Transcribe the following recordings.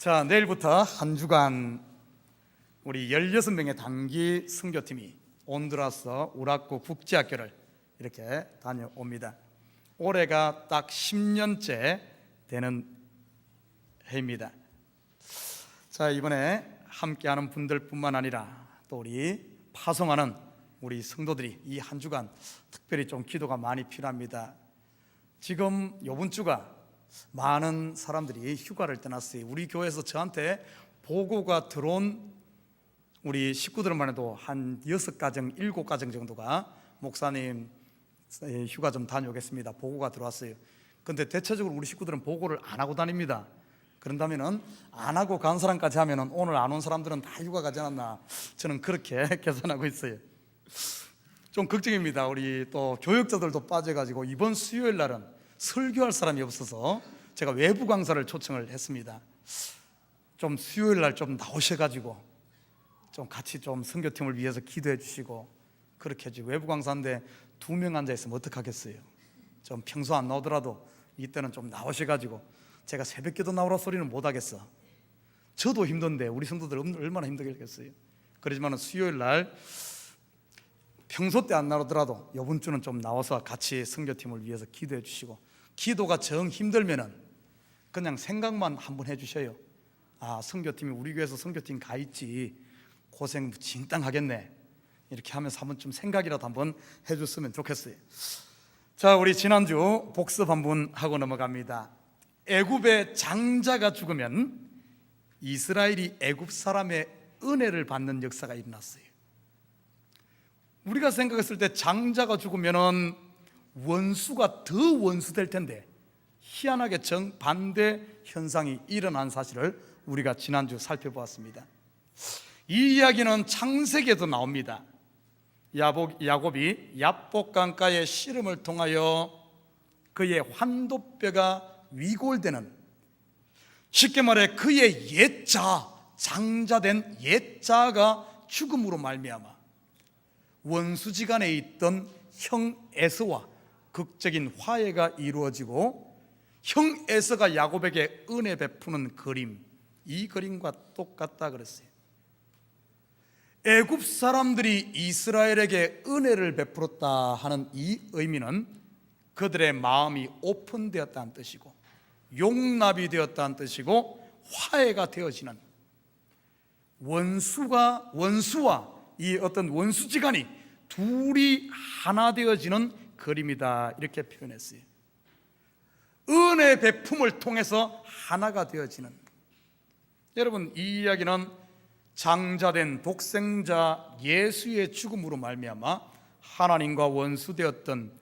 자, 내일부터 한 주간 우리 16명의 단기 선교팀이 온두라스 우라쿠 국제학교를 이렇게 다녀옵니다. 올해가 딱 10년째 되는 해입니다. 자, 이번에 함께하는 분들뿐만 아니라 또 우리 파송하는 우리 성도들이 이 한 주간 특별히 좀 기도가 많이 필요합니다. 지금 이번 주가 많은 사람들이 휴가를 떠났어요. 우리 교회에서 저한테 보고가 들어온 우리 식구들만 해도 한 6가정, 7가정 정도가 목사님 휴가 좀 다녀오겠습니다 보고가 들어왔어요. 근데 대체적으로 우리 식구들은 보고를 안 하고 다닙니다. 그런다면은 안 하고 간 사람까지 하면은 오늘 안 온 사람들은 다 휴가 가지 않았나, 저는 그렇게 계산하고 있어요. 좀 걱정입니다. 우리 또 교역자들도 빠져가지고 이번 수요일 날은 설교할 사람이 없어서 제가 외부 강사를 초청을 했습니다. 좀 수요일 날 좀 나오셔가지고 좀 같이 좀 선교팀을 위해서 기도해 주시고 그렇게 해주고, 외부 강사인데 2명 앉아 있으면 어떡하겠어요. 좀 평소 안 나오더라도 이때는 좀 나오셔가지고, 제가 새벽기도 나오라 소리는 못 하겠어. 저도 힘든데 우리 성도들 얼마나 힘들겠어요. 그렇지만 수요일 날 평소 때 안 나오더라도 이번 주는 좀 나와서 같이 선교팀을 위해서 기도해 주시고, 기도가 정 힘들면은 그냥 생각만 한번 해주셔요. 아, 선교팀이 우리 교회에서 선교팀 가 있지, 고생 진땅 하겠네, 이렇게 하면서 한번 좀 생각이라도 한번 해줬으면 좋겠어요. 자, 우리 지난주 복습 한번 하고 넘어갑니다. 애굽의 장자가 죽으면 이스라엘이 애굽 사람의 은혜를 받는 역사가 일어났어요. 우리가 생각했을 때 장자가 죽으면 원수가 더 원수될 텐데 희한하게 정반대 현상이 일어난 사실을 우리가 지난주 살펴보았습니다. 이 이야기는 창세기에도 나옵니다. 야곱이 야복강가의 씨름을 통하여 그의 환도뼈가 위골되는, 쉽게 말해 그의 옛자, 장자된 옛자가 죽음으로 말미암아 원수지간에 있던 형 에서와 극적인 화해가 이루어지고, 형 에서가 야곱에게 은혜 베푸는 그림, 이 그림과 똑같다 그랬어요. 애굽 사람들이 이스라엘에게 은혜를 베풀었다 하는 이 의미는 그들의 마음이 오픈되었다는 뜻이고, 용납이 되었다는 뜻이고, 화해가 되어지는, 원수와 이 어떤 원수지간이 둘이 하나 되어지는 그림이다, 이렇게 표현했어요. 은혜 베품을 통해서 하나가 되어지는. 여러분, 이 이야기는 장자된 독생자 예수의 죽음으로 말미암아 하나님과 원수되었던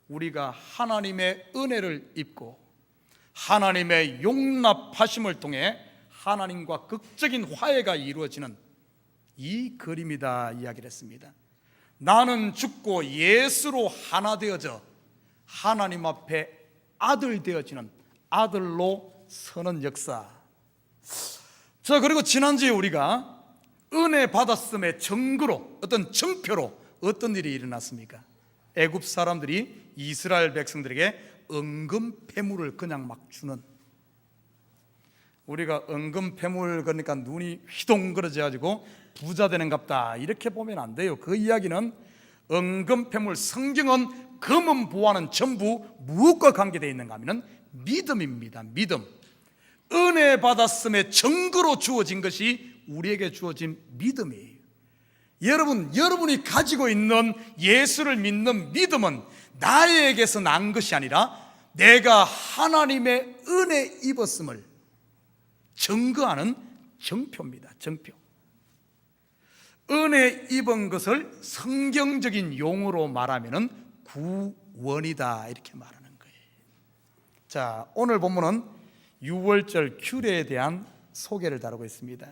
우리가 하나님의 은혜를 입고 하나님의 용납하심을 통해 하나님과 극적인 화해가 이루어지는 이 그림이다 이야기를 했습니다. 나는 죽고 예수로 하나 되어져 하나님 앞에 아들 되어지는, 아들로 서는 역사. 자, 그리고 지난주에 우리가 은혜 받았음의 증거로, 어떤 증표로 어떤 일이 일어났습니까? 애굽 사람들이 이스라엘 백성들에게 은금 패물을 그냥 막 주는, 우리가 은금 패물 그러니까 눈이 휘동그러져 가지고 부자 되는갑다 이렇게 보면 안 돼요. 그 이야기는 은금 패물, 성경은 금은 보화는 전부 무엇과 관계되어 있는가 하면 믿음입니다. 믿음. 은혜 받았음의 증거로 주어진 것이 우리에게 주어진 믿음이에요. 여러분이 가지고 있는 예수를 믿는 믿음은 나에게서 난 것이 아니라 내가 하나님의 은혜 입었음을 증거하는 증표입니다. 증표. 은혜 입은 것을 성경적인 용어로 말하면 구원이다 이렇게 말하는 거예요. 자, 오늘 본문은 유월절 규례에 대한 소개를 다루고 있습니다.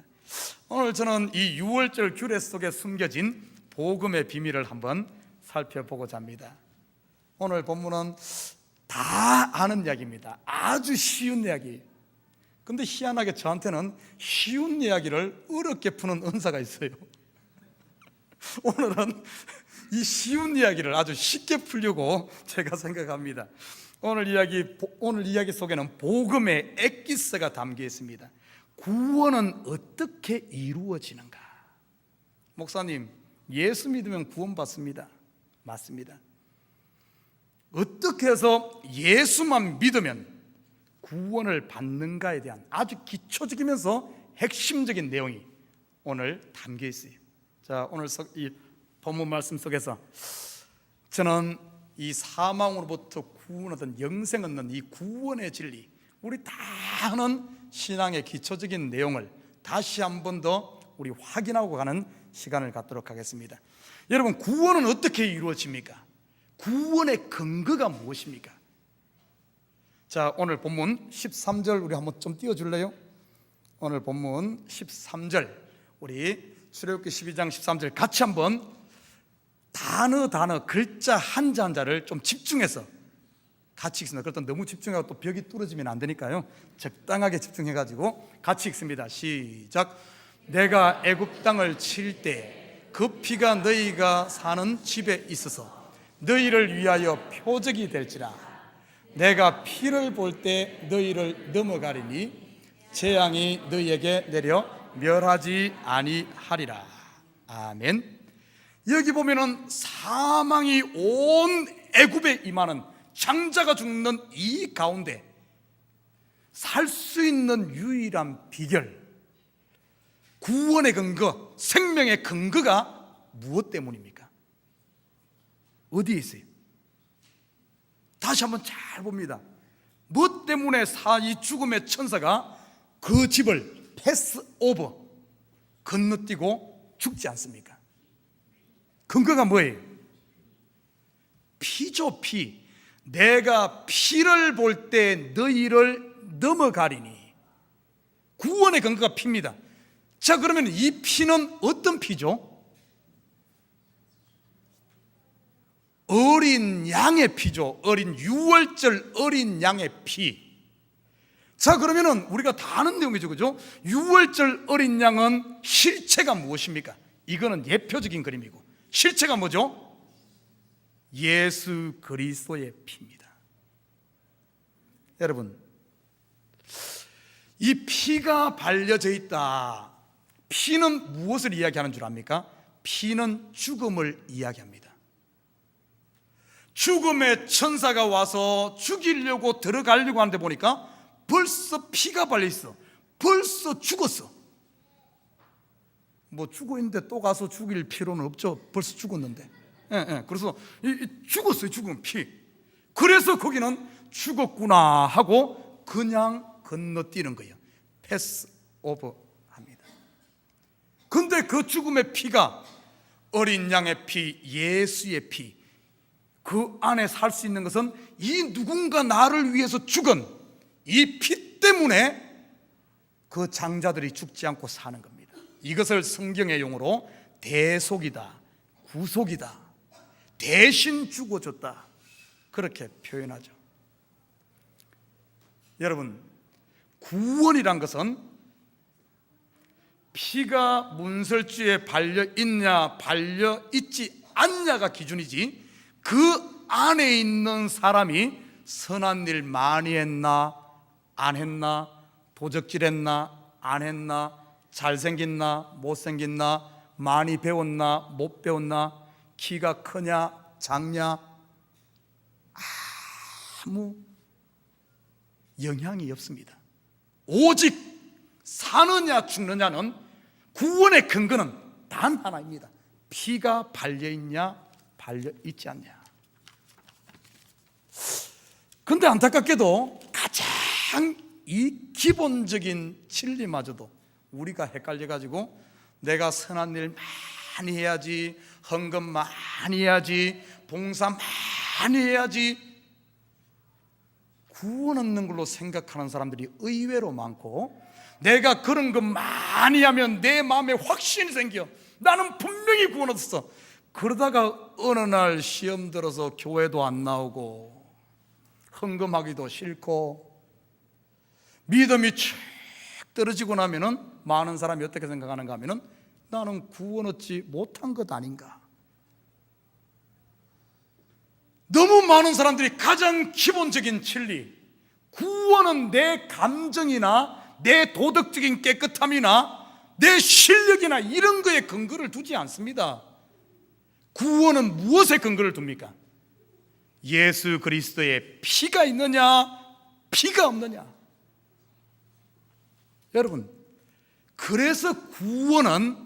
오늘 저는 이 유월절 규례 속에 숨겨진 복음의 비밀을 한번 살펴보고자 합니다. 오늘 본문은 다 아는 이야기입니다. 아주 쉬운 이야기. 근데 희한하게 저한테는 쉬운 이야기를 어렵게 푸는 은사가 있어요. 오늘은 이 쉬운 이야기를 아주 쉽게 풀려고 제가 생각합니다. 오늘 이야기 속에는 복음의 엑기스가 담겨 있습니다. 구원은 어떻게 이루어지는가? 목사님, 예수 믿으면 구원받습니다. 맞습니다. 어떻게 해서 예수만 믿으면 구원을 받는가에 대한 아주 기초적이면서 핵심적인 내용이 오늘 담겨 있어요. 자, 오늘 이 본문 말씀 속에서 저는 이 사망으로부터 구원하던 영생 얻는 이 구원의 진리, 우리 다 아는 신앙의 기초적인 내용을 다시 한 번 더 우리 확인하고 가는 시간을 갖도록 하겠습니다. 여러분, 구원은 어떻게 이루어집니까? 구원의 근거가 무엇입니까? 자, 오늘 본문 13절 우리 한번 좀 띄워줄래요? 오늘 본문 13절 우리 출애굽기 12장 13절 같이 한번 단어 글자 한자 한자를 좀 집중해서 같이 읽습니다. 그렇다면 너무 집중하고 또 벽이 뚫어지면 안 되니까요, 적당하게 집중해가지고 같이 읽습니다. 시작. 내가 애굽 땅을 칠 때 그 피가 너희가 사는 집에 있어서 너희를 위하여 표적이 될지라. 내가 피를 볼 때 너희를 넘어가리니 재앙이 너희에게 내려 멸하지 아니하리라. 아멘. 여기 보면은 사망이 온 애굽에 임하는 장자가 죽는 이 가운데 살 수 있는 유일한 비결, 구원의 근거, 생명의 근거가 무엇 때문입니까? 어디에 있어요? 다시 한번 잘 봅니다. 무엇 때문에 이 죽음의 천사가 그 집을 패스오버, 건너뛰고 죽지 않습니까? 근거가 뭐예요? 피죠, 피. 내가 피를 볼 때 너희를 넘어가리니. 구원의 근거가 피입니다. 자, 그러면 이 피는 어떤 피죠? 어린 양의 피죠. 어린 유월절 어린 양의 피. 자, 그러면은 우리가 다 아는 내용이죠, 그죠? 유월절 어린 양은 실체가 무엇입니까? 이거는 예표적인 그림이고, 실체가 뭐죠? 예수 그리스도의 피입니다. 여러분, 이 피가 발려져 있다. 피는 무엇을 이야기하는 줄 압니까? 피는 죽음을 이야기합니다. 죽음의 천사가 와서 죽이려고 들어가려고 하는데 보니까 벌써 피가 발려있어. 벌써 죽었어. 뭐 죽어 있는데 또 가서 죽일 필요는 없죠. 벌써 죽었는데. 그래서 죽었어요. 죽은 피. 그래서 거기는 죽었구나 하고 그냥 건너뛰는 거예요. 패스 오버 합니다. 근데 그 죽음의 피가 어린 양의 피, 예수의 피, 그 안에 살 수 있는 것은 이 누군가 나를 위해서 죽은 이 피 때문에 그 장자들이 죽지 않고 사는 겁니다. 이것을 성경의 용어로 대속이다, 구속이다, 대신 죽어줬다, 그렇게 표현하죠. 여러분, 구원이란 것은 피가 문설주에 발려있냐 발려있지 않냐가 기준이지, 그 안에 있는 사람이 선한 일 많이 했나 안 했나, 도적질했나 안 했나, 잘생겼나 못생겼나, 많이 배웠나 못 배웠나, 키가 크냐 작냐, 아무 영향이 없습니다. 오직 사느냐 죽느냐는, 구원의 근거는 단 하나입니다. 피가 발려있냐 발려있지 않냐. 그런데 안타깝게도 가장 이 기본적인 진리마저도 우리가 헷갈려가지고 내가 선한 일 많이 해야지, 헌금 많이 해야지, 봉사 많이 해야지, 구원 얻는 걸로 생각하는 사람들이 의외로 많고, 내가 그런 거 많이 하면 내 마음에 확신이 생겨. 나는 분명히 구원 얻었어. 그러다가 어느 날 시험 들어서 교회도 안 나오고 헌금하기도 싫고 믿음이 쭉 떨어지고 나면은 많은 사람이 어떻게 생각하는가 하면은 나는 구원 얻지 못한 것 아닌가. 너무 많은 사람들이 가장 기본적인 진리, 구원은 내 감정이나 내 도덕적인 깨끗함이나 내 실력이나 이런 거에 근거를 두지 않습니다. 구원은 무엇에 근거를 둡니까? 예수 그리스도의 피가 있느냐, 피가 없느냐. 여러분, 그래서 구원은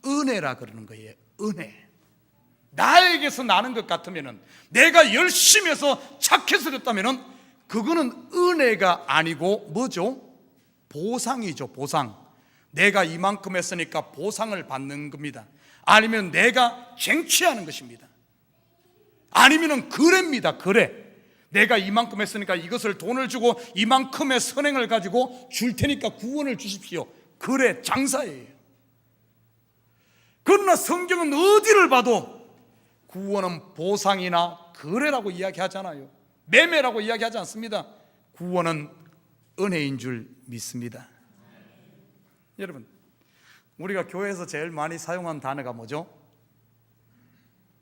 은혜라 그러는 거예요. 은혜. 나에게서 나는 것 같으면은, 내가 열심히 해서 착해서 됐다면은 그거는 은혜가 아니고 뭐죠? 보상이죠. 보상. 내가 이만큼 했으니까 보상을 받는 겁니다. 아니면 내가 쟁취하는 것입니다. 아니면은 거래입니다. 거래. 내가 이만큼 했으니까 이것을 돈을 주고 이만큼의 선행을 가지고 줄 테니까 구원을 주십시오. 거래, 장사예요. 그러나 성경은 어디를 봐도 구원은 보상이나 거래라고 이야기하잖아요. 매매라고 이야기하지 않습니다. 구원은 은혜인 줄 믿습니다. 여러분, 우리가 교회에서 제일 많이 사용한 단어가 뭐죠?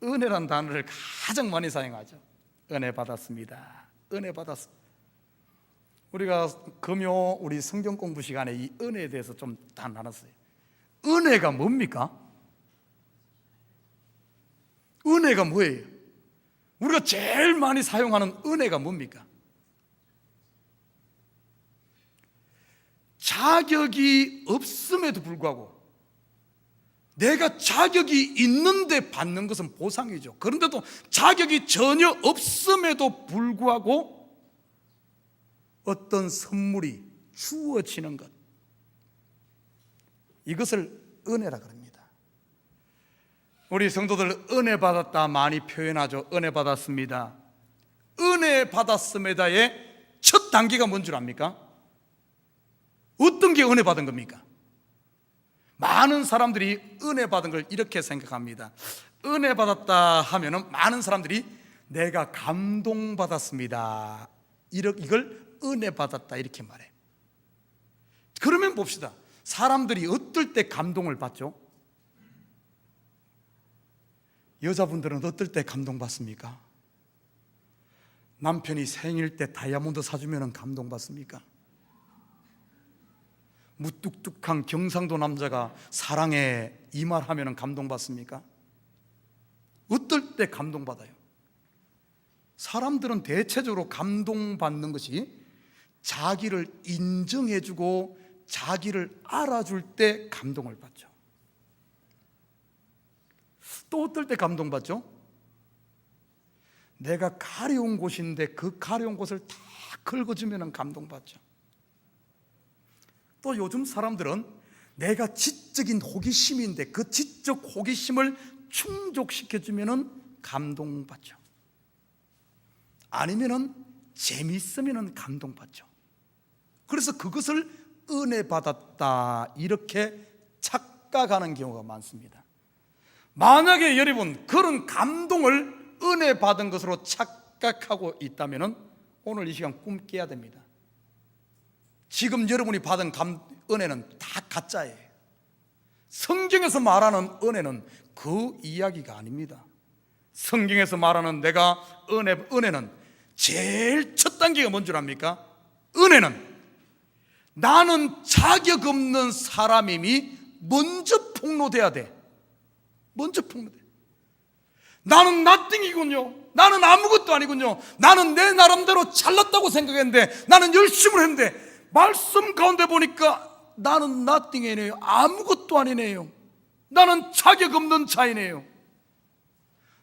은혜란 단어를 가장 많이 사용하죠. 은혜 받았습니다. 은혜 받았습니다. 우리가 금요 우리 성경 공부 시간에 이 은혜에 대해서 좀 다 나눴어요. 은혜가 뭡니까? 은혜가 뭐예요? 우리가 제일 많이 사용하는 은혜가 뭡니까? 자격이 없음에도 불구하고 내가 자격이 있는데 받는 것은 보상이죠. 그런데도 자격이 전혀 없음에도 불구하고 어떤 선물이 주어지는 것, 이것을 은혜라 그럽니다. 우리 성도들 은혜 받았다 많이 표현하죠. 은혜 받았습니다. 은혜 받았음에다의 첫 단계가 뭔 줄 압니까? 어떤 게 은혜 받은 겁니까? 많은 사람들이 은혜 받은 걸 이렇게 생각합니다. 은혜 받았다 하면은 많은 사람들이 내가 감동받았습니다, 이걸 은혜 받았다 이렇게 말해. 그러면 봅시다. 사람들이 어떨 때 감동을 받죠? 여자분들은 어떨 때 감동받습니까? 남편이 생일 때 다이아몬드 사주면 감동받습니까? 무뚝뚝한 경상도 남자가 사랑해 이 말 하면 감동받습니까? 어떨 때 감동받아요? 사람들은 대체적으로 감동받는 것이 자기를 인정해주고 자기를 알아줄 때 감동을 받죠. 또 어떨 때 감동받죠? 내가 가려운 곳인데 그 가려운 곳을 다 긁어주면 감동받죠. 또 요즘 사람들은 내가 지적인 호기심인데 그 지적 호기심을 충족시켜주면 감동받죠. 아니면은 재미있으면 감동받죠. 그래서 그것을 은혜 받았다 이렇게 착각하는 경우가 많습니다. 만약에 여러분 그런 감동을 은혜 받은 것으로 착각하고 있다면 오늘 이 시간 꿈 깨야 됩니다. 지금 여러분이 받은 은혜는 다 가짜예요. 성경에서 말하는 은혜는 그 이야기가 아닙니다. 성경에서 말하는 내가 은혜는 제일 첫 단계가 뭔 줄 압니까? 은혜는 나는 자격 없는 사람임이 먼저 폭로돼야 돼. 먼저 폭로돼. 나는 nothing이군요. 나는 아무것도 아니군요. 나는 내 나름대로 잘났다고 생각했는데, 나는 열심을 했는데 말씀 가운데 보니까 나는 nothing이네요. 아무것도 아니네요. 나는 자격 없는 자이네요.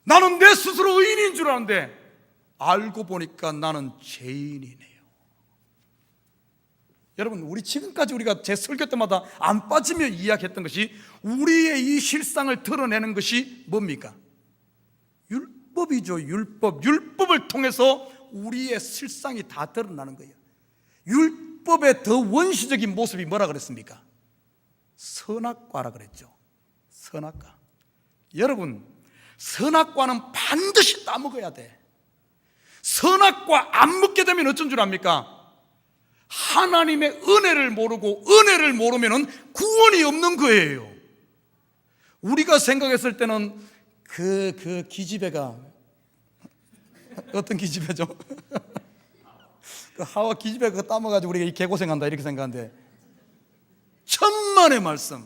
나는 내 스스로 의인인 줄 아는데 알고 보니까 나는 죄인이네요. 여러분, 우리 지금까지 우리가 제 설교 때마다 안 빠지며 이야기했던 것이, 우리의 이 실상을 드러내는 것이 뭡니까? 율법이죠. 율법을 통해서 우리의 실상이 다 드러나는 거예요. 율법의 더 원시적인 모습이 뭐라 그랬습니까? 선악과라 그랬죠. 선악과. 여러분, 선악과는 반드시 따먹어야 돼. 선악과 안 먹게 되면 어쩐 줄 압니까? 하나님의 은혜를 모르고 은혜를 모르면 구원이 없는 거예요. 우리가 생각했을 때는 그 기집애가 어떤 기집애죠? 그 하와 기집애 그거 따먹어가지고 우리가 이 개고생한다 이렇게 생각하는데, 천만의 말씀.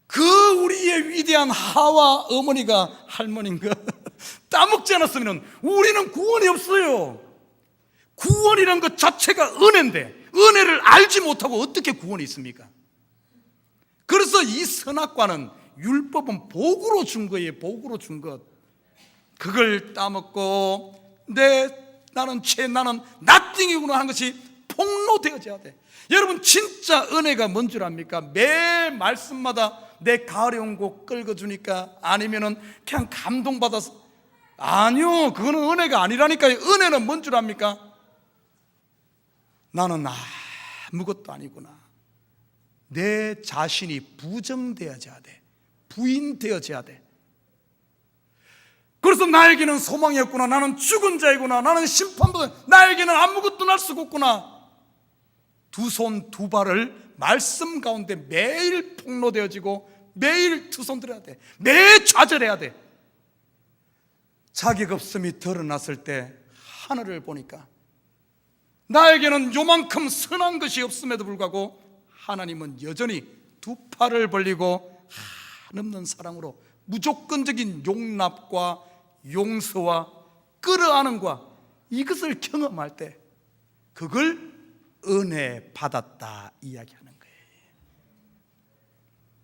그 우리의 위대한 하와 어머니가 할머니인가 따먹지 않았으면 우리는 구원이 없어요. 구원이란 것 자체가 은혜인데 은혜를 알지 못하고 어떻게 구원이 있습니까? 그래서 이 선악과는 율법은 복으로 준 거예요. 복으로 준 것. 그걸 따먹고 나는 나는 nothing이구나 하는 것이 폭로되어져야 돼. 여러분, 진짜 은혜가 뭔 줄 압니까? 매 말씀마다 내 가려운 곳 끌어주니까, 아니면은 그냥 감동받아서, 아니요, 그거는 은혜가 아니라니까요. 은혜는 뭔 줄 압니까? 나는 아무것도 아니구나. 내 자신이 부정되어져야 돼. 부인되어져야 돼. 그래서 나에게는 소망이 없구나. 나는 죽은 자이구나. 나는 심판받아. 나에게는 아무것도 날 수가 없구나. 두 손 두 발을 말씀 가운데 매일 폭로되어지고 매일 두 손 들어야 돼. 매일 좌절해야 돼. 자격 없음이 드러났을 때 하늘을 보니까 나에게는 요만큼 선한 것이 없음에도 불구하고 하나님은 여전히 두 팔을 벌리고 한없는 사랑으로 무조건적인 용납과 용서와 끌어안음과 이것을 경험할 때 그걸 은혜 받았다 이야기하는 거예요.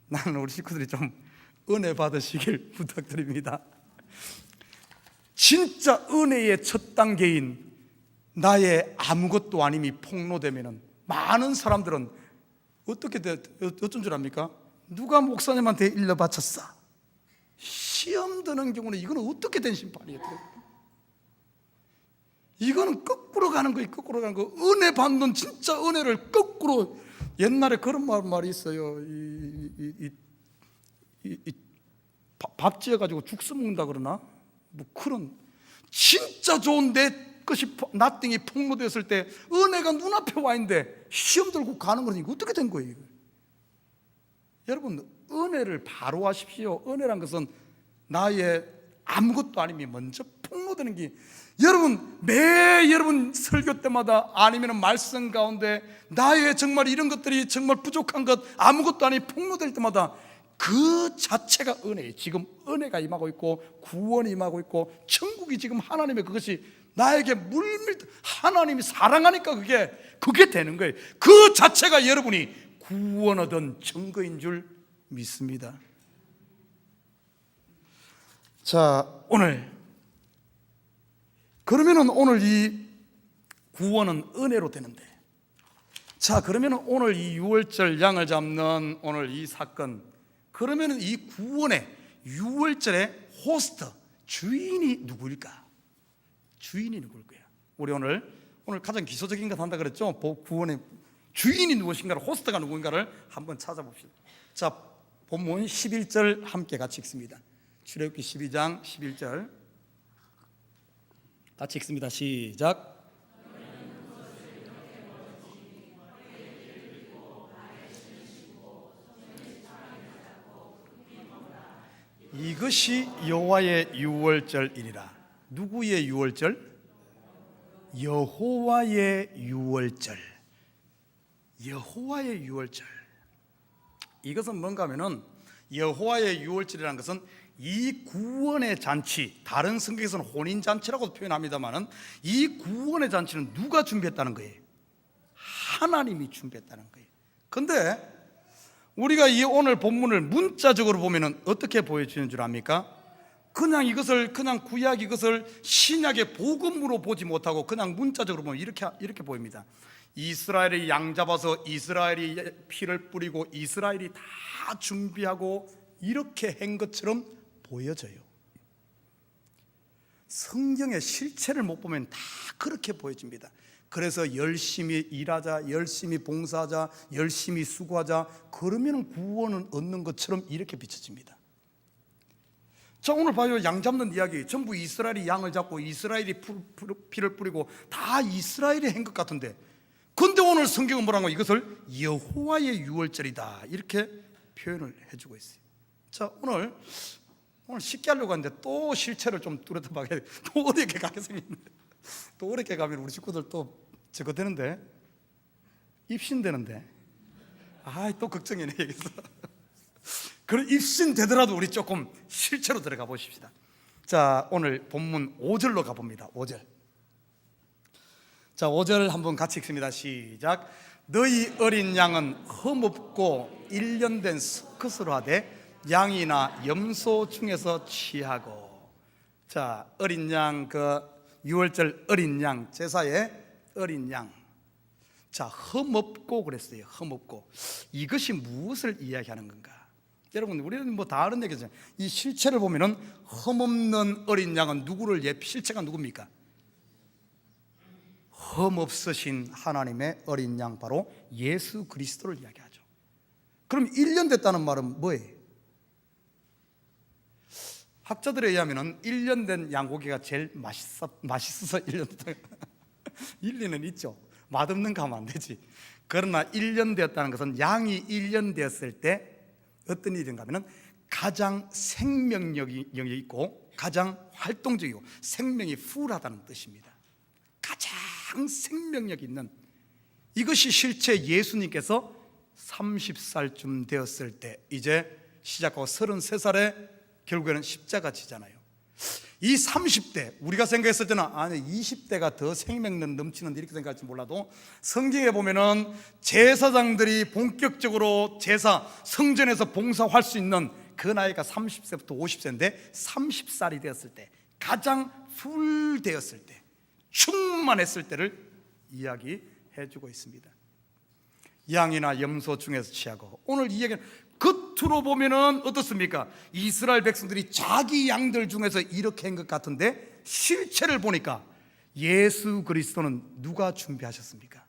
나는 우리 식구들이 좀 은혜 받으시길 부탁드립니다. 진짜 은혜의 첫 단계인 나의 아무것도 아님이 폭로되면 많은 사람들은 어떤 줄 압니까? 누가 목사님한테 일러 바쳤어? 시험 드는 경우는 이거는 어떻게 된 심판이에요? 이거는 거꾸로 가는 거예요. 거꾸로 가는 거. 은혜 받는 진짜 은혜를 거꾸로. 옛날에 그런 말이 있어요. 밥 지어가지고 죽수 먹는다 그러나? 뭐 그런 진짜 좋은 내 것이 나띵이 폭로되었을 때 은혜가 눈앞에 와 있는데 시험 들고 가는 거니 어떻게 된 거예요? 여러분, 은혜를 바로 하십시오. 은혜란 것은 나의 아무것도 아님이 먼저 폭로되는 게, 여러분 여러분 설교 때마다 아니면 말씀 가운데 나의 정말 이런 것들이 정말 부족한 것 아무것도 아니 폭로될 때마다 그 자체가 은혜예요. 지금 은혜가 임하고 있고 구원이 임하고 있고 천국이 지금 하나님의 그것이 나에게 물밀, 하나님이 사랑하니까 그게 되는 거예요. 그 자체가 여러분이 구원 얻은 증거인 줄 믿습니다. 자, 그러면은 오늘 이 구원은 은혜로 되는데, 자, 그러면은 오늘 이 유월절 양을 잡는 오늘 이 사건, 그러면은 이 구원의 유월절의 호스트, 주인이 누구일까? 주인이 누구일 거야? 우리 오늘 가장 기초적인 것 한다 그랬죠? 구원의 주인이 누구신가를, 호스트가 누구인가를 한번 찾아봅시다. 자, 본문 11절 함께 같이 읽습니다. 출애굽기 12장 11절 같이 읽습니다. 시작. 이것이 여호와의 유월절이니라. 누구의 유월절? 여호와의 유월절. 여호와의 유월절. 이것은 뭔가 하면은, 여호와의 유월절이라는 것은 이 구원의 잔치, 다른 성경에서는 혼인잔치라고 표현합니다만은 이 구원의 잔치는 누가 준비했다는 거예요? 하나님이 준비했다는 거예요. 근데 우리가 이 오늘 본문을 문자적으로 보면은 어떻게 보여지는 줄 압니까? 그냥 구약 이것을 신약의 복음으로 보지 못하고 그냥 문자적으로 보면 이렇게 보입니다. 이스라엘이 양 잡아서 이스라엘이 피를 뿌리고 이스라엘이 다 준비하고 이렇게 한 것처럼 보여져요. 성경의 실체를 못 보면 다 그렇게 보여집니다. 그래서 열심히 일하자, 열심히 봉사하자, 열심히 수고하자, 그러면 구원을 얻는 것처럼 이렇게 비춰집니다. 자, 오늘 봐요. 양 잡는 이야기 전부 이스라엘이 양을 잡고 이스라엘이 피를 뿌리고 다 이스라엘이 한 것 같은데, 근데 오늘 성경은 뭐라고? 이것을 여호와의 유월절이다 이렇게 표현을 해주고 있어요. 자, 오늘 쉽게 하려고 하는데 또 실체를 좀 뚜렷하게 해야 돼. 또 어렵게 가게 생겼는데, 또 어렵게 가면 우리 식구들 또 저거 되는데, 입신되는데, 또 걱정이네 여기서. 그런 입신 되더라도 우리 조금 실체로 들어가 보십시다. 자, 오늘 본문 5절로 가봅니다. 5절. 자, 5절 한번 같이 읽습니다. 시작. 너희 어린 양은 흠없고 1년 된 수컷으로 하되 양이나 염소 중에서 취하고. 자, 어린 양, 그 6월절 어린 양, 제사의 어린 양. 자, 흠없고 그랬어요. 흠없고. 이것이 무엇을 이야기하는 건가? 여러분, 우리는 뭐 다 아는 얘기죠. 이 실체를 보면은 흠없는 어린 양은 누구를 실체가 누굽니까? 흠없으신 하나님의 어린 양, 바로 예수 그리스도를 이야기하죠. 그럼 1년 됐다는 말은 뭐예요? 학자들에 의하면 1년 된 양고기가 제일 맛있어서 1년 됐다. 일리는 있죠. 맛없는 거 하면 안 되지. 그러나 1년 되었다는 것은 양이 1년 되었을 때 어떤 일인가 하면 가장 생명력이 있고 가장 활동적이고 생명이 풀하다는 뜻입니다. 가장 생명력 있는, 이것이 실제 예수님께서 30살쯤 되었을 때 이제 시작하고 33살에 결국에는 십자가 지잖아요. 이 30대, 우리가 생각했을 때는 아니 20대가 더 생명력 넘치는데 이렇게 생각할지 몰라도 성경에 보면은 제사장들이 본격적으로 제사 성전에서 봉사할 수 있는 그 나이가 30세부터 50세인데 30살이 되었을 때, 가장 풀 되었을 때, 충만했을 때를 이야기해 주고 있습니다. 양이나 염소 중에서 취하고. 오늘 이 얘기는 겉으로 보면은 어떻습니까? 이스라엘 백성들이 자기 양들 중에서 이렇게 한 것 같은데 실체를 보니까 예수 그리스도는 누가 준비하셨습니까?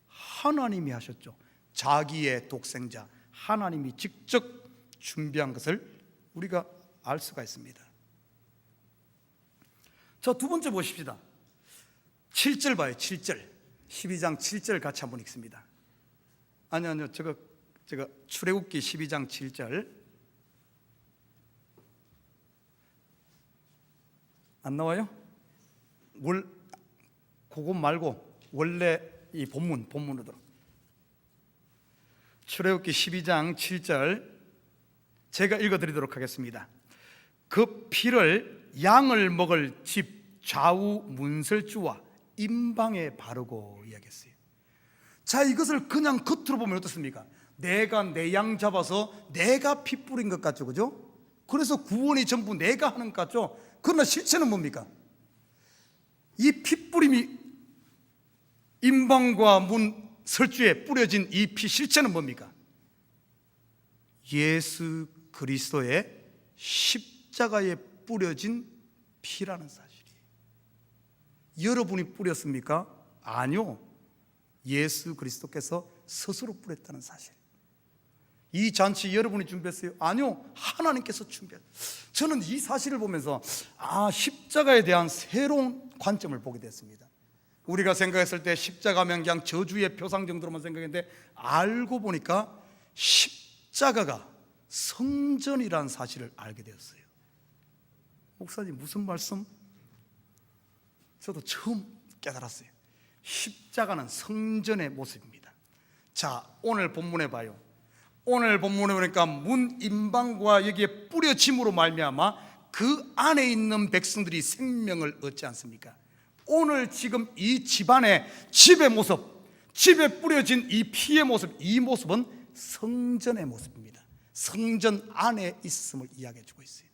하나님이 하셨죠. 자기의 독생자 하나님이 직접 준비한 것을 우리가 알 수가 있습니다. 자, 두 번째 보십시다. 7절 봐요. 7절. 12장 7절 같이 한번 읽습니다. 아니요, 저거 출애굽기 12장 7절 안 나와요? 그거 말고 원래 이 본문으로 들어. 출애굽기 12장 7절 제가 읽어드리도록 하겠습니다. 그 피를 양을 먹을 집 좌우 문설주와 임방에 바르고 이야기했어요. 자, 이것을 그냥 겉으로 보면 어떻습니까? 내가 내 양 잡아서 내가 피 뿌린 것 같죠, 그죠? 그래서 구원이 전부 내가 하는 것 같죠? 그러나 실체는 뭡니까? 이 피 뿌림이 임방과 문 설주에 뿌려진 이 피 실체는 뭡니까? 예수 그리스도의 십자가에 뿌려진 피라는 사실이에요. 여러분이 뿌렸습니까? 아니요. 예수 그리스도께서 스스로 뿌렸다는 사실. 이 잔치 여러분이 준비했어요? 아니요, 하나님께서 준비했어요. 저는 이 사실을 보면서 십자가에 대한 새로운 관점을 보게 됐습니다. 우리가 생각했을 때 십자가면 그냥 저주의 표상 정도로만 생각했는데 알고 보니까 십자가가 성전이라는 사실을 알게 되었어요. 목사님 무슨 말씀? 저도 처음 깨달았어요. 십자가는 성전의 모습입니다. 자, 오늘 본문에 봐요. 오늘 본문에 보니까 문 임방과 여기에 뿌려짐으로 말미암아 그 안에 있는 백성들이 생명을 얻지 않습니까? 오늘 지금 이 집안의 집의 모습, 집에 뿌려진 이 피의 모습, 이 모습은 성전의 모습입니다. 성전 안에 있음을 이야기해 주고 있어요.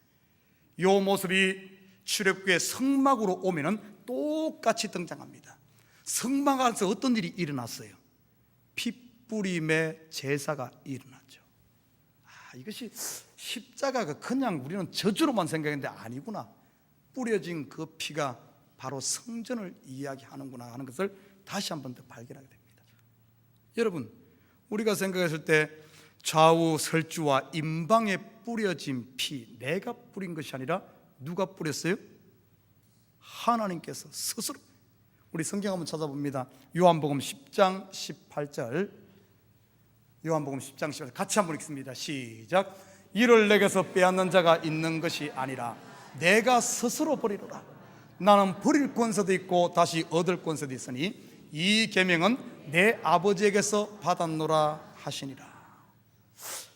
이 모습이 출애굽기의 성막으로 오면은 똑같이 등장합니다. 성막 안에서 어떤 일이 일어났어요? 핏뿌림의 제사가 일어났죠. 이것이 십자가가 그냥 우리는 저주로만 생각했는데 아니구나. 뿌려진 그 피가 바로 성전을 이야기하는구나 하는 것을 다시 한 번 더 발견하게 됩니다. 여러분, 우리가 생각했을 때 좌우 설주와 임방에 뿌려진 피, 내가 뿌린 것이 아니라 누가 뿌렸어요? 하나님께서 스스로. 우리 성경 한번 찾아봅니다. 요한복음 10장 18절. 요한복음 10장 18절 같이 한번 읽습니다. 시작. 이를 내게서 빼앗는 자가 있는 것이 아니라 내가 스스로 버리노라. 나는 버릴 권세도 있고 다시 얻을 권세도 있으니 이 계명은 내 아버지에게서 받았노라 하시니라.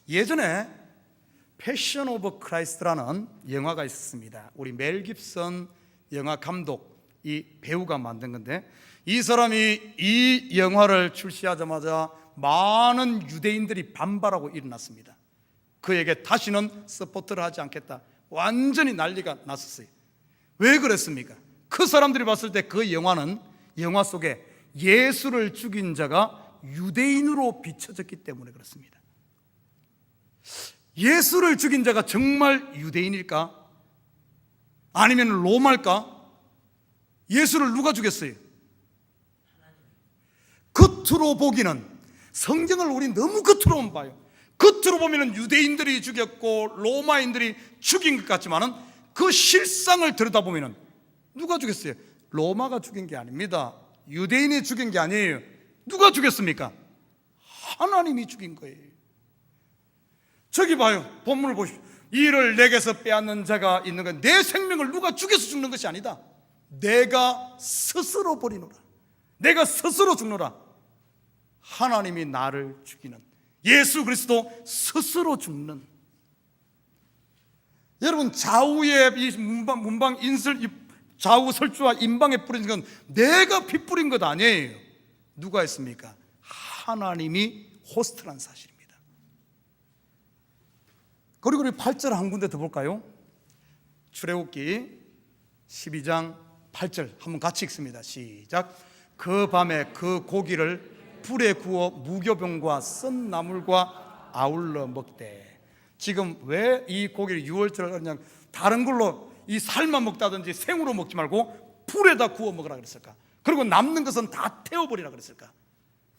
예전에 패션 오브 크라이스트라는 영화가 있었습니다. 우리 멜 깁슨 영화 감독, 이 배우가 만든 건데, 이 사람이 이 영화를 출시하자마자 많은 유대인들이 반발하고 일어났습니다. 그에게 다시는 서포트를 하지 않겠다, 완전히 난리가 났었어요. 왜 그랬습니까? 그 사람들이 봤을 때 그 영화 속에 예수를 죽인 자가 유대인으로 비춰졌기 때문에 그렇습니다. 예수를 죽인 자가 정말 유대인일까? 아니면 로마일까? 예수를 누가 죽였어요? 겉으로 보기는, 성경을 우리 너무 겉으로만 봐요. 겉으로 보면 유대인들이 죽였고 로마인들이 죽인 것 같지만은 그 실상을 들여다보면 누가 죽였어요? 로마가 죽인 게 아닙니다. 유대인이 죽인 게 아니에요. 누가 죽였습니까? 하나님이 죽인 거예요. 저기 봐요. 본문을 보십시오. 이를 내게서 빼앗는 자가 있는 건 내 생명을 누가 죽여서 죽는 것이 아니다. 내가 스스로 버리노라. 내가 스스로 죽노라. 하나님이 나를 죽이는, 예수 그리스도 스스로 죽는. 여러분, 좌우의 이 문방 인슬, 좌우 설주와 인방에 뿌린 건 내가 피 뿌린 것 아니에요. 누가 했습니까? 하나님이 호스트란 사실입니다. 그리고 우리 8절 한 군데 더 볼까요? 출애굽기 12장 8절 한번 같이 읽습니다. 시작. 그 밤에 그 고기를 불에 구워 무교병과 썬 나물과 아울러 먹되. 지금 왜 이 고기를 유월절을 그냥 다른 걸로 이 삶아 먹다든지 생으로 먹지 말고 불에다 구워 먹으라 그랬을까? 그리고 남는 것은 다 태워버리라 그랬을까?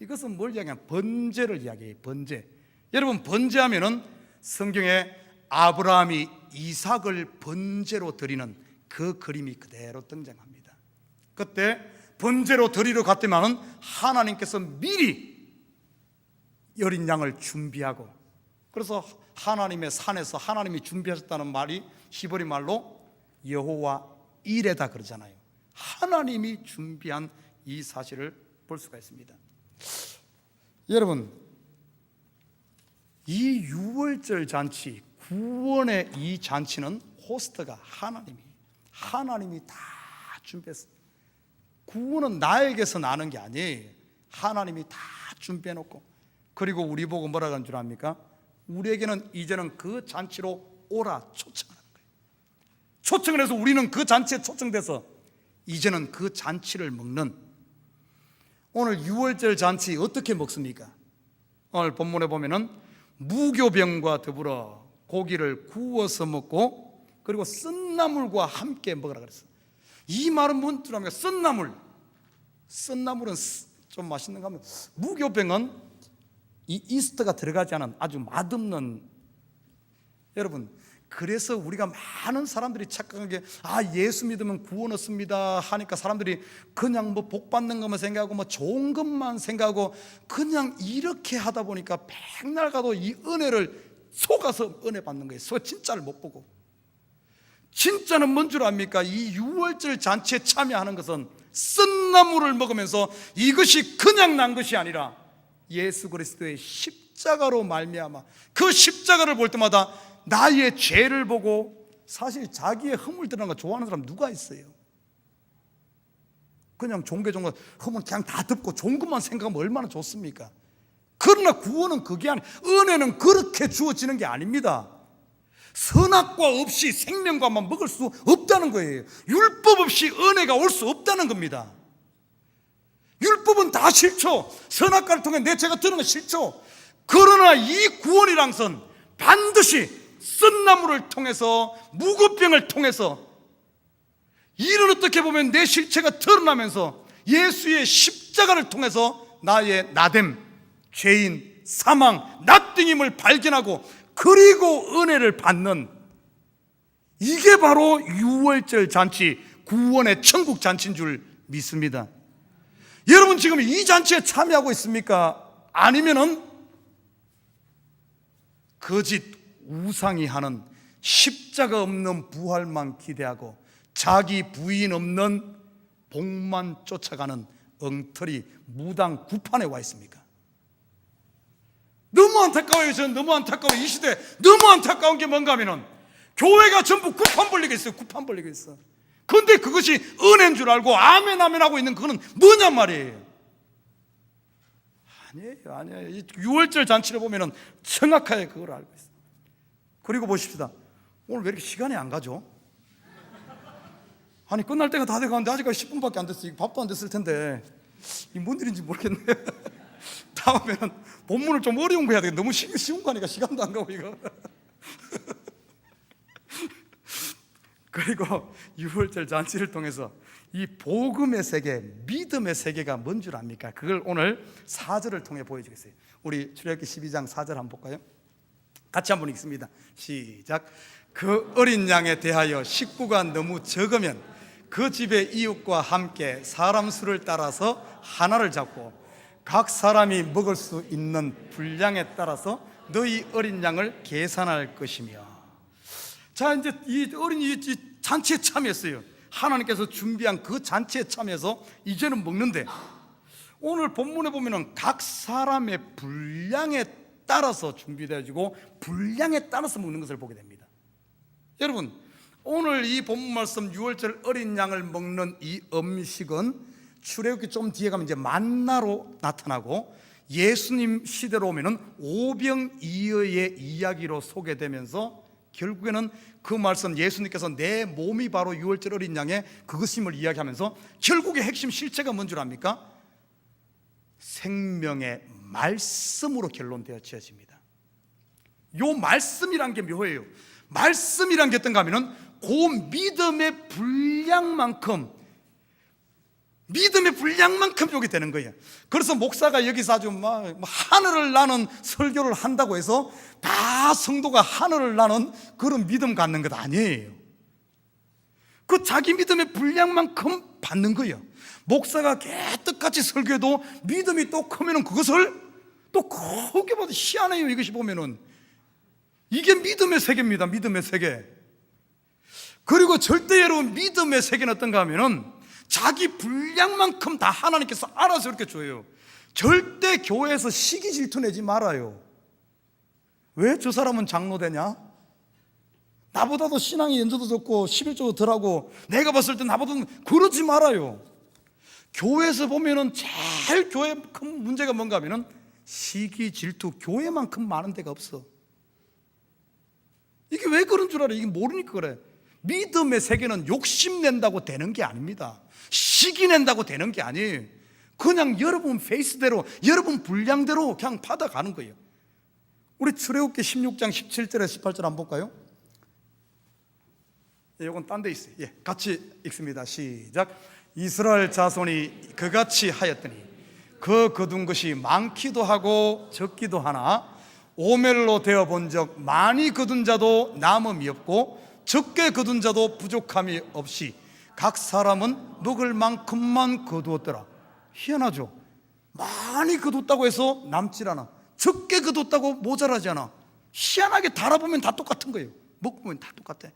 이것은 뭘 이야기하냐? 번제를 이야기해요. 번제. 여러분, 번제하면은 성경에 아브라함이 이삭을 번제로 드리는 그 그림이 그대로 등장합니다. 그때 번제로 드리러 갔더만은 하나님께서 미리 여린 양을 준비하고, 그래서 하나님의 산에서 하나님이 준비하셨다는 말이 히브리 말로 여호와 이레다 그러잖아요. 하나님이 준비한 이 사실을 볼 수가 있습니다. 여러분, 이 유월절 잔치, 구원의 이 잔치는 호스트가 하나님이 다 준비했어요. 구원은 나에게서 나는 게 아니에요. 하나님이 다 준비해놓고, 그리고 우리 보고 뭐라 그런 줄 압니까? 우리에게는 이제는 그 잔치로 오라 초청하는 거예요. 초청을 해서 우리는 그 잔치에 초청돼서 이제는 그 잔치를 먹는. 오늘 유월절 잔치 어떻게 먹습니까? 오늘 본문에 보면은 무교병과 더불어 고기를 구워서 먹고, 그리고 썬나물과 함께 먹으라 그랬어요. 이 말은 뭔 줄 압니까? 썬나물은 좀 맛있는가 하면, 무교병은 이 이스트가 들어가지 않은 아주 맛없는. 여러분, 그래서 우리가 많은 사람들이 착각한 게, 예수 믿으면 구원 얻습니다 하니까 사람들이 그냥 뭐 복 받는 것만 생각하고 뭐 좋은 것만 생각하고 그냥 이렇게 하다 보니까 백날 가도 이 은혜를 속아서 은혜 받는 거예요. 진짜를 못 보고. 진짜는 뭔 줄 압니까? 이 유월절 잔치에 참여하는 것은 썬나물을 먹으면서 이것이 그냥 난 것이 아니라 예수 그리스도의 십자가로 말미암아, 그 십자가를 볼 때마다 나의 죄를 보고, 사실 자기의 허물 드러나는 거 좋아하는 사람 누가 있어요? 그냥 종교 허물 그냥 다 덮고 좋은 것만 생각하면 얼마나 좋습니까? 그러나 구원은 그게 아니에요. 은혜는 그렇게 주어지는 게 아닙니다. 선악과 없이 생명과만 먹을 수 없다는 거예요. 율법 없이 은혜가 올 수 없다는 겁니다. 율법은 다 싫죠. 선악과를 통해 내 죄가 드는 건 싫죠. 그러나 이 구원이란 것은 반드시 썬나물을 통해서, 무교병을 통해서, 이를 어떻게 보면 내 실체가 드러나면서 예수의 십자가를 통해서 나의 나됨, 죄인, 사망, 나띵임을 발견하고, 그리고 은혜를 받는, 이게 바로 유월절 잔치, 구원의 천국 잔치인 줄 믿습니다. 여러분, 지금 이 잔치에 참여하고 있습니까? 아니면은 거짓 우상이 하는 십자가 없는 부활만 기대하고 자기 부인 없는 복만 쫓아가는 엉터리 무당 구판에 와 있습니까? 너무 안타까워요. 저는 너무 안타까워요. 이 시대 너무 안타까운 게 뭔가 하면은 교회가 전부 구판 벌리고 있어요. 구판 벌리고 있어. 근데 그것이 은혜인 줄 알고 아멘 아멘 하고 있는 그거는 뭐냔 말이에요. 아니에요. 이 6월절 잔치를 보면은 정확하게 그걸 알고 있어요. 그리고 보십시다. 오늘 왜 이렇게 시간이 안 가죠? 아니 끝날 때가 다 돼가는데 아직까지 10분밖에 안 됐어요. 밥도 안 됐을 텐데 이 뭔 일인지 모르겠네요. 다음에는 본문을 좀 어려운 거 해야 되겠네. 너무 쉬운 거 하니까 시간도 안 가고 이거. 그리고 6월절 잔치를 통해서 이 복음의 세계, 믿음의 세계가 뭔 줄 압니까? 그걸 오늘 4절을 통해 보여주겠어요. 우리 출애굽기 12장 4절 한번 볼까요? 같이 한번 읽습니다. 시작. 그 어린 양에 대하여 식구가 너무 적으면 그 집의 이웃과 함께 사람 수를 따라서 하나를 잡고 각 사람이 먹을 수 있는 분량에 따라서 너희 어린 양을 계산할 것이며. 자, 이제 이 어린이 잔치에 참여했어요. 하나님께서 준비한 그 잔치에 참여해서 이제는 먹는데, 오늘 본문에 보면은 각 사람의 분량에 따라서 준비되어지고 분량에 따라서 먹는 것을 보게 됩니다. 여러분, 오늘 이 본문 말씀 6월절 어린 양을 먹는 이 음식은 출애굽기 좀 뒤에 가면 이제 만나로 나타나고, 예수님 시대로 오면은 오병이어의 이야기로 소개되면서 결국에는 그 말씀, 예수님께서 내 몸이 바로 6월절 어린 양의 그것임을 이야기하면서 결국의 핵심 실체가 뭔 줄 압니까? 생명의 말씀으로 결론되어 지어집니다. 요 말씀이란 게 묘해요. 말씀이란 게 어떤가 하면은 그 믿음의 분량만큼 요게 되는 거예요. 그래서 목사가 여기서 아주 하늘을 나는 설교를 한다고 해서 다 성도가 하늘을 나는 그런 믿음 갖는 것 아니에요. 그 자기 믿음의 분량만큼 받는 거예요. 목사가 개떡같이 설교해도 믿음이 또 크면은 그것을 또 크게 봐도 희한해요. 이것이 보면은 이게 믿음의 세계입니다. 믿음의 세계. 그리고 절대 여러분, 믿음의 세계는 어떤가 하면은 자기 분량만큼 다 하나님께서 알아서 이렇게 줘요. 절대 교회에서 시기 질투 내지 말아요. 왜 저 사람은 장로 되냐? 나보다도 신앙이 연조도 적고 11조도 덜하고 내가 봤을 때 나보다, 그러지 말아요. 교회에서 보면은 제일 교회 큰 문제가 뭔가 하면은 시기 질투, 교회만큼 많은 데가 없어. 이게 왜 그런 줄 알아요? 이게 모르니까 그래. 믿음의 세계는 욕심낸다고 되는 게 아닙니다. 시기 낸다고 되는 게 아니에요. 그냥 여러분 페이스대로, 여러분 분량대로 그냥 받아가는 거예요. 우리 출애굽기 16장 17절에 18절 한번 볼까요? 이건 딴 데 있어요. 같이 읽습니다. 시작. 이스라엘 자손이 그같이 하였더니 그 거둔 것이 많기도 하고 적기도 하나 오멜로 되어 본 적 많이 거둔 자도 남음이 없고 적게 거둔 자도 부족함이 없이 각 사람은 먹을 만큼만 거두었더라. 희한하죠? 많이 거뒀다고 해서 남질 않아. 적게 거뒀다고 모자라지 않아. 희한하게 달아보면 다 똑같은 거예요. 먹으면 다 똑같아.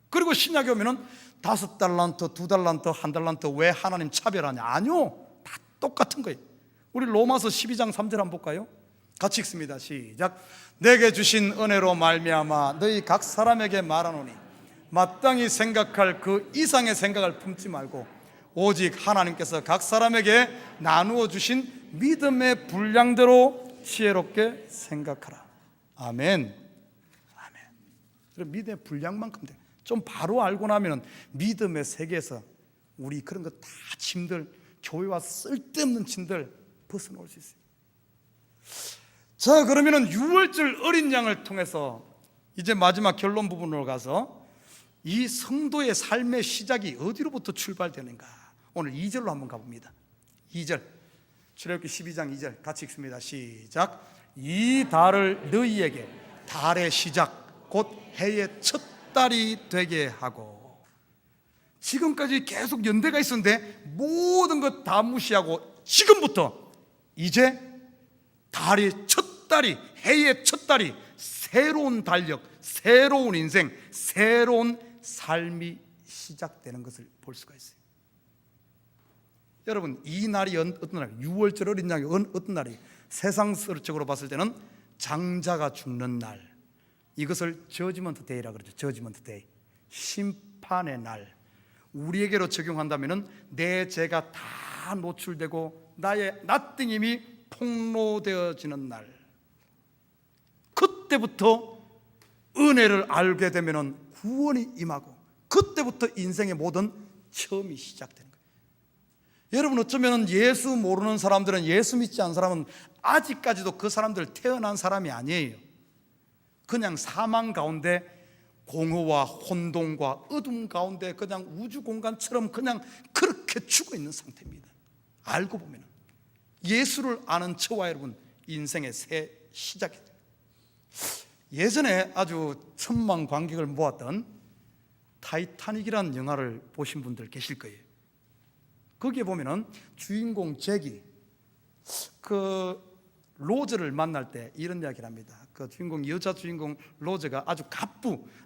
그리고 신약에 오면은 5달란트, 2달란트, 1달란트 왜 하나님 차별하냐? 아니요, 다 똑같은 거예요. 우리 로마서 12장 3절 한번 볼까요? 같이 읽습니다. 시작. 내게 주신 은혜로 말미암아 너희 각 사람에게 말하노니 마땅히 생각할 그 이상의 생각을 품지 말고 오직 하나님께서 각 사람에게 나누어 주신 믿음의 분량대로 지혜롭게 생각하라. 아멘. 아멘. 믿음의 분량만큼 돼. 좀 바로 알고 나면 믿음의 세계에서 우리 그런 거 다 짐들, 교회와 쓸데없는 짐들 벗어나올 수 있어요. 자, 그러면은 6월절 어린 양을 통해서 이제 마지막 결론 부분으로 가서 이 성도의 삶의 시작이 어디로부터 출발되는가? 오늘 2절로 한번 가봅니다. 2절, 출애굽기 12장 2절 같이 읽습니다. 시작. 이 달을 너희에게 달의 시작 곧 해의 첫 달이 되게 하고. 지금까지 계속 연대가 있었는데 모든 것 다 무시하고 지금부터 이제 달이 첫 달이, 해의 첫 달이 새로운 달력, 새로운 인생, 새로운 삶이 시작되는 것을 볼 수가 있어요. 여러분, 이 날이 어떤 날? 6월절 어린 양이 어떤 날이? 세상적으로 봤을 때는 장자가 죽는 날, 이것을 저지먼트 데이라 그러죠. 저지먼트 데이, 심판의 날. 우리에게로 적용한다면 내 죄가 다 노출되고 나의 낫띵임이 폭로되어지는 날, 그때부터 은혜를 알게 되면 구원이 임하고 그때부터 인생의 모든 처음이 시작되는 거예요. 여러분, 어쩌면 예수 모르는 사람들은, 예수 믿지 않은 사람은 아직까지도 그 사람들 태어난 사람이 아니에요. 그냥 사망 가운데, 공허와 혼돈과 어둠 가운데 그냥 우주 공간처럼 그냥 그렇게 죽어 있는 상태입니다. 알고 보면 예수를 아는 저와 여러분, 인생의 새 시작이 돼요. 예전에 아주 천만 관객을 모았던 타이타닉이라는 영화를 보신 분들 계실 거예요. 거기에 보면은 주인공 잭이 그 로즈를 만날 때 이런 이야기를 합니다. 그 주인공, 여자 주인공 로즈가 아주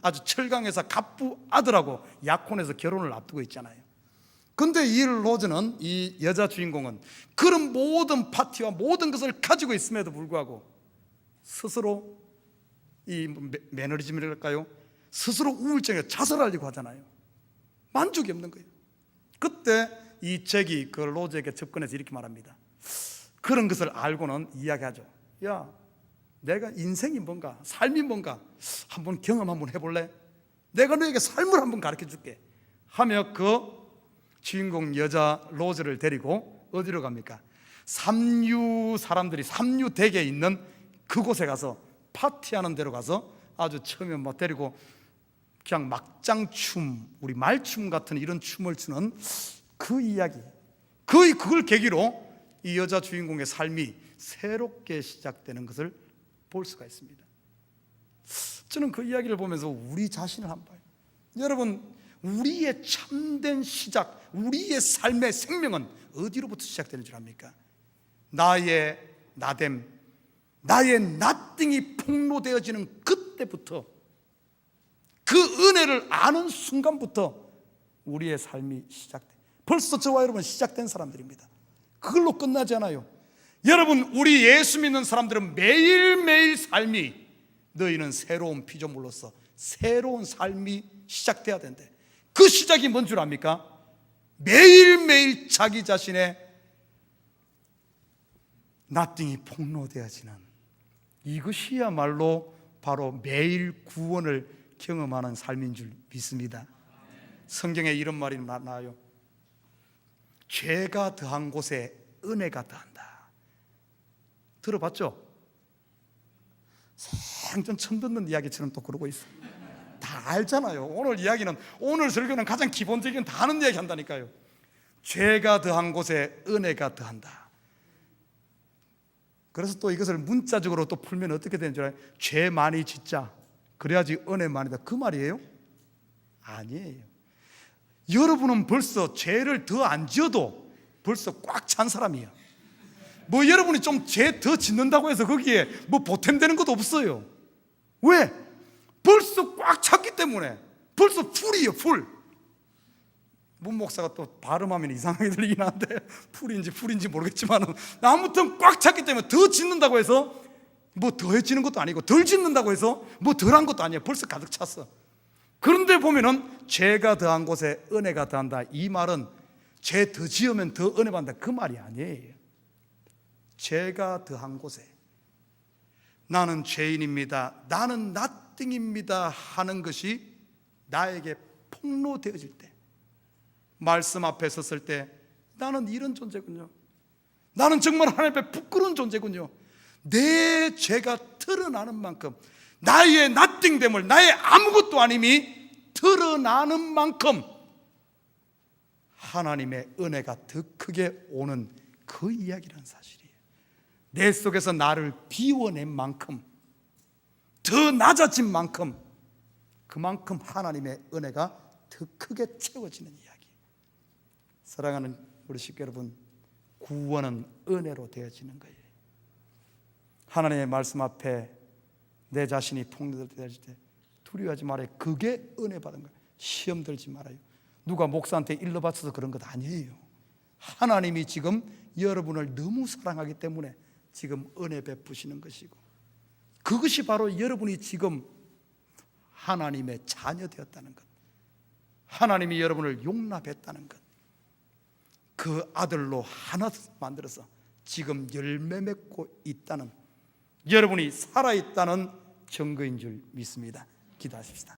아주 철강에서 갑부 아들하고 약혼해서 결혼을 앞두고 있잖아요. 근데 이 로즈는, 이 여자 주인공은 그런 모든 파티와 모든 것을 가지고 있음에도 불구하고 스스로 이 매너리즘이랄까요? 스스로 우울증에 자살하려고 하잖아요. 만족이 없는 거예요. 그때 이 잭이 그 로즈에게 접근해서 이렇게 말합니다. 그런 것을 알고는 이야기하죠. 야, 내가 인생이 뭔가, 삶이 뭔가 한번 경험 한번 해볼래? 내가 너에게 삶을 한번 가르쳐 줄게 하며 그 주인공 여자 로즈를 데리고 어디로 갑니까? 삼류 사람들이, 삼류 댁에 있는 그곳에 가서 파티하는 데로 가서 아주 처음에 막 데리고 그냥 막장춤, 우리 말춤 같은 이런 춤을 추는 그 이야기, 그걸 계기로 이 여자 주인공의 삶이 새롭게 시작되는 것을 볼 수가 있습니다. 저는 그 이야기를 보면서 우리 자신을 한번 봐요. 여러분, 우리의 참된 시작, 우리의 삶의 생명은 어디로부터 시작되는 줄 압니까? 나의 나됨, 나의 나띵이 폭로되어지는 그때부터, 그 은혜를 아는 순간부터 우리의 삶이 시작돼. 벌써 저와 여러분 시작된 사람들입니다. 그걸로 끝나지 않아요. 여러분, 우리 예수 믿는 사람들은 매일매일 삶이, 너희는 새로운 피조물로서 새로운 삶이 시작돼야 된대. 그 시작이 뭔 줄 압니까? 매일매일 자기 자신의 나띵이 폭로되어지는, 이것이야말로 바로 매일 구원을 경험하는 삶인 줄 믿습니다. 성경에 이런 말이 나와요. 죄가 더한 곳에 은혜가 더한다. 들어봤죠? 생전 처음 듣는 이야기처럼 또 그러고 있어요. 다 알잖아요. 오늘 이야기는, 오늘 설교는 가장 기본적인 다 아는 이야기 한다니까요. 죄가 더한 곳에 은혜가 더한다. 그래서 또 이것을 문자적으로 또 풀면 어떻게 되는 줄 알아요? 죄 많이 짓자, 그래야지 은혜 많이 더. 그 말이에요? 아니에요. 여러분은 벌써 죄를 더 안 지어도 벌써 꽉 찬 사람이에요. 뭐 여러분이 좀 죄 더 짓는다고 해서 거기에 뭐 보탬되는 것도 없어요. 왜? 벌써 꽉 찼기 때문에. 벌써 풀이에요, 풀. 문 목사가 또 발음하면 이상하게 들리긴 하는데 풀인지 모르겠지만 아무튼 꽉 찼기 때문에 더 짓는다고 해서 뭐 더해지는 것도 아니고, 덜 짓는다고 해서 뭐 덜한 것도 아니에요. 벌써 가득 찼어. 그런데 보면은 죄가 더한 곳에 은혜가 더한다. 이 말은 죄 더 지으면 더 은혜 받는다, 그 말이 아니에요. 죄가 더한 곳에, 나는 죄인입니다, 나는 나띵입니다 하는 것이 나에게 폭로되어질 때, 말씀 앞에 섰을 때, 나는 이런 존재군요, 나는 정말 하나님 앞에 부끄러운 존재군요, 내 죄가 드러나는 만큼, 나의 나띵됨을, 나의 아무것도 아님이 드러나는 만큼 하나님의 은혜가 더 크게 오는 그 이야기라는 사실이에요. 내 속에서 나를 비워낸 만큼, 더 낮아진 만큼, 그만큼 하나님의 은혜가 더 크게 채워지는 이야기. 사랑하는 우리 식구 여러분, 구원은 은혜로 되어지는 거예요. 하나님의 말씀 앞에 내 자신이 폭로될 때 두려워하지 말아요. 그게 은혜 받은 거예요. 시험 들지 말아요. 누가 목사한테 일러 바쳐서 그런 것 아니에요. 하나님이 지금 여러분을 너무 사랑하기 때문에 지금 은혜 베푸시는 것이고, 그것이 바로 여러분이 지금 하나님의 자녀 되었다는 것, 하나님이 여러분을 용납했다는 것, 그 아들로 하나 만들어서 지금 열매 맺고 있다는, 여러분이 살아있다는 증거인 줄 믿습니다. 기도하십시다.